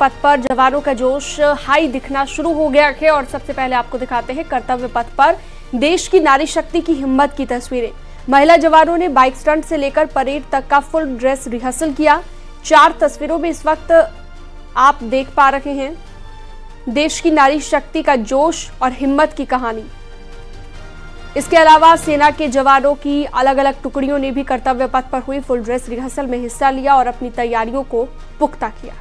पथ पर जवानों का जोश हाई दिखना शुरू हो गया है और सबसे पहले आपको दिखाते हैं कर्तव्य पथ पर देश की नारी शक्ति की हिम्मत की तस्वीरें। महिला जवानों ने बाइक स्टंट से लेकर परेड तक का फुल ड्रेस रिहर्सल किया। 4 तस्वीरों में इस वक्त आप देख पा रहे हैं देश की नारी शक्ति का जोश और हिम्मत की कहानी। इसके अलावा सेना के जवानों की अलग अलग टुकड़ियों ने भी कर्तव्य पथ पर हुई फुल ड्रेस रिहर्सल में हिस्सा लिया और अपनी तैयारियों को पुख्ता किया।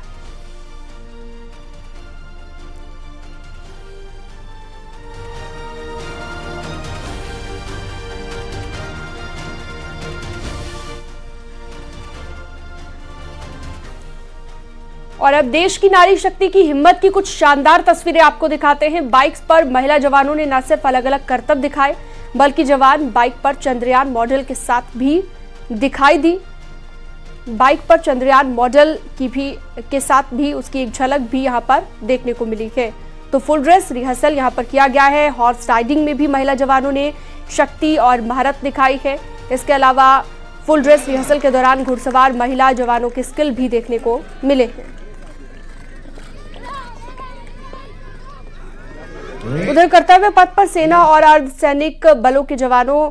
और अब देश की नारी शक्ति की हिम्मत की कुछ शानदार तस्वीरें आपको दिखाते हैं। बाइक्स पर महिला जवानों ने न सिर्फ अलग अलग करतब दिखाए बल्कि जवान बाइक पर चंद्रयान मॉडल के साथ भी दिखाई दी। बाइक पर चंद्रयान मॉडल के साथ भी उसकी एक झलक भी यहां पर देखने को मिली है। तो फुल ड्रेस रिहर्सल यहां पर किया गया है। हॉर्स राइडिंग में भी महिला जवानों ने शक्ति और महारत दिखाई है। इसके अलावा फुल ड्रेस रिहर्सल के दौरान घुड़सवार महिला जवानों के स्किल भी देखने को मिले हैं। उधर कर्तव्य पथ पर सेना और अर्धसैनिक बलों के जवानों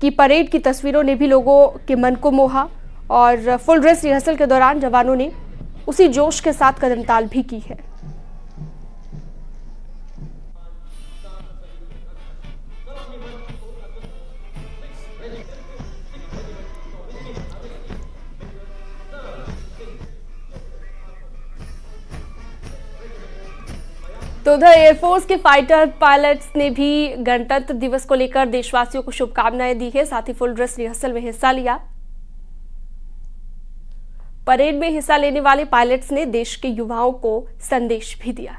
की परेड की तस्वीरों ने भी लोगों के मन को मोहा और फुल ड्रेस रिहर्सल के दौरान जवानों ने उसी जोश के साथ कदमताल भी की है। तो उधर एयरफोर्स के फाइटर पायलट्स ने भी गणतंत्र दिवस को लेकर देशवासियों को शुभकामनाएं दी है। साथ ही फुल ड्रेस रिहर्सल में हिस्सा लिया। परेड में हिस्सा लेने वाले पायलट्स ने देश के युवाओं को संदेश भी दिया।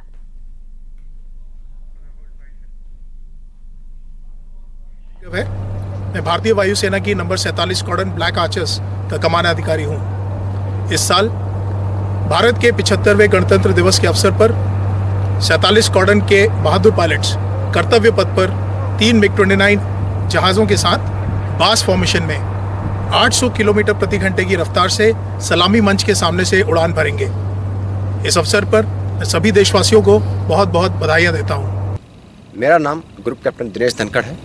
मैं भारतीय वायुसेना की नंबर 47 स्क्वाड्रन ब्लैक आर्चर्स का कमांड अधिकारी हूं। इस साल भारत के 75वें गणतंत्र दिवस के अवसर पर 47 स्क्वाड्रन के बहादुर पायलट्स कर्तव्य पथ पर 3 MiG-29 जहाज़ों के साथ बास फॉर्मेशन में 800 किलोमीटर प्रति घंटे की रफ्तार से सलामी मंच के सामने से उड़ान भरेंगे। इस अवसर पर मैं सभी देशवासियों को बहुत बहुत बधाइयाँ देता हूँ। मेरा नाम ग्रुप कैप्टन दिनेश धनखड़ है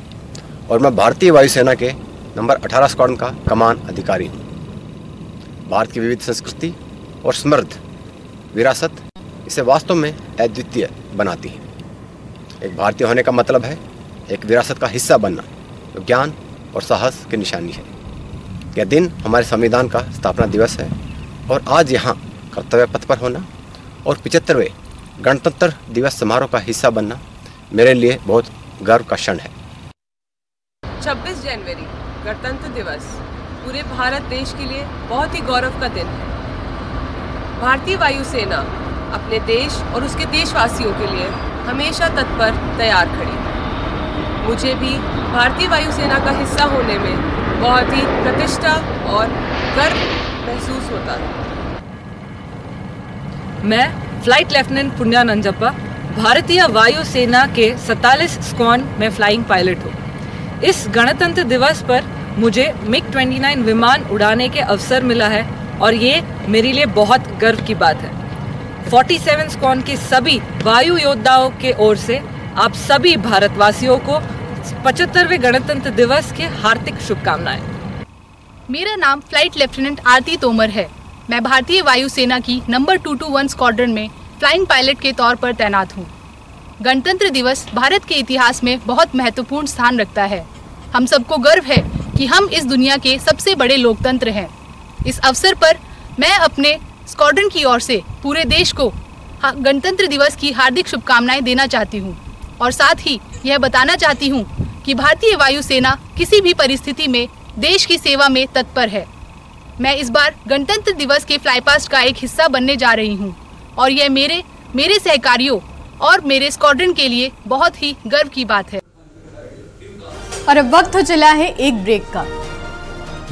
और मैं भारतीय वायुसेना के नंबर 18 स्क्वाड्रन का कमान अधिकारी हूँ। भारत की विविध संस्कृति और समृद्ध विरासत इसे वास्तव में अद्वितीय बनाती है। एक भारतीय होने का मतलब है एक विरासत का हिस्सा बनना, जो ज्ञान और साहस की निशानी है। यह दिन हमारे संविधान का स्थापना दिवस है और आज यहाँ कर्तव्य पथ पर होना और 75वें गणतंत्र दिवस समारोह का हिस्सा बनना मेरे लिए बहुत गर्व का क्षण है। 26 जनवरी गणतंत्र दिवस पूरे भारत देश के लिए बहुत ही गौरव का दिन है। भारतीय वायुसेना अपने देश और उसके देशवासियों के लिए हमेशा तत्पर तैयार खड़ी है। मुझे भी भारतीय वायुसेना का हिस्सा होने में बहुत ही प्रतिष्ठा और गर्व महसूस होता है। मैं फ्लाइट लेफ्टिनेंट पुण्या नंजप्पा भारतीय वायुसेना के 47 स्क्वाड्रन में फ्लाइंग पायलट हूँ। इस गणतंत्र दिवस पर मुझे MiG-29 विमान उड़ाने के अवसर मिला है और ये मेरे लिए बहुत गर्व की बात है। 47 स्क्वाड्रन के सभी वायु योद्धाओं के ओर से आप सभी भारतवासियों को 75वें गणतंत्र दिवस के हार्दिक शुभकामनाएं। मेरा नाम फ्लाइट लेफ्टिनेंट आरती तोमर है। मैं भारतीय वायुसेना की नंबर 221 स्क्वाड्रन में फ्लाइंग पायलट के तौर पर तैनात हूँ। गणतंत्र दिवस भारत के इतिहास में बहुत महत्वपूर्ण स्थान रखता है। हम सबको गर्व है कि हम इस दुनिया के सबसे बड़े लोकतंत्र हैं। इस अवसर पर मैं अपने स्क्वाड्रन की ओर से पूरे देश को गणतंत्र दिवस की हार्दिक शुभकामनाएं देना चाहती हूं और साथ ही यह बताना चाहती हूं कि भारतीय वायुसेना किसी भी परिस्थिति में देश की सेवा में तत्पर है। मैं इस बार गणतंत्र दिवस के फ्लाईपास्ट का एक हिस्सा बनने जा रही हूं और यह मेरे सहकारियों और मेरे स्क्वाड्रन के लिए बहुत ही गर्व की बात है। और अब वक्त हो चला है एक ब्रेक का।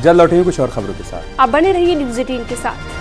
जल्द लौटेंगे कुछ और खबरों के साथ। आप बने रहिए न्यूज़ 18 के साथ।